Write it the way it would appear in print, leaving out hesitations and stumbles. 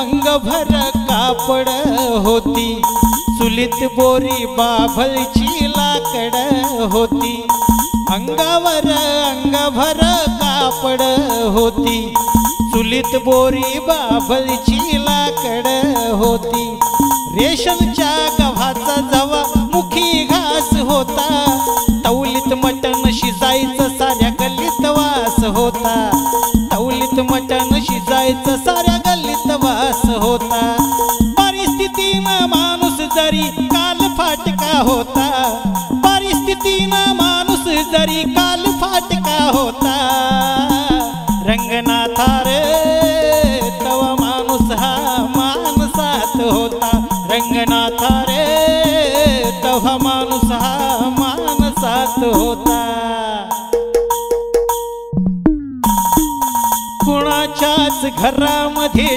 अंगभर कापड होती, चुलीत बोरी बाभळची लाकड होती। अंगावर अंगभर कापड होती, चुलीत बोरी बाभळची लाकड होती। रेशमच्या गव्हाचा जवा मुखी घास होता, तवलीत मटण शिजायचं साऱ्या गल्लीत वास होता। तवलीत मटण शिजायचं साऱ्या गल्लीत वास होता। परिस्थितीनं माणूस जरी काल फाटका होता, परिस्थितीनं माणूस जरी काल फाटका होता। रंगनाथा रे तवा माणूस हा माणसात होता, रंगनाथा रे तवा माणूस हा माणसात होता। कुणाच्याच घरामध्ये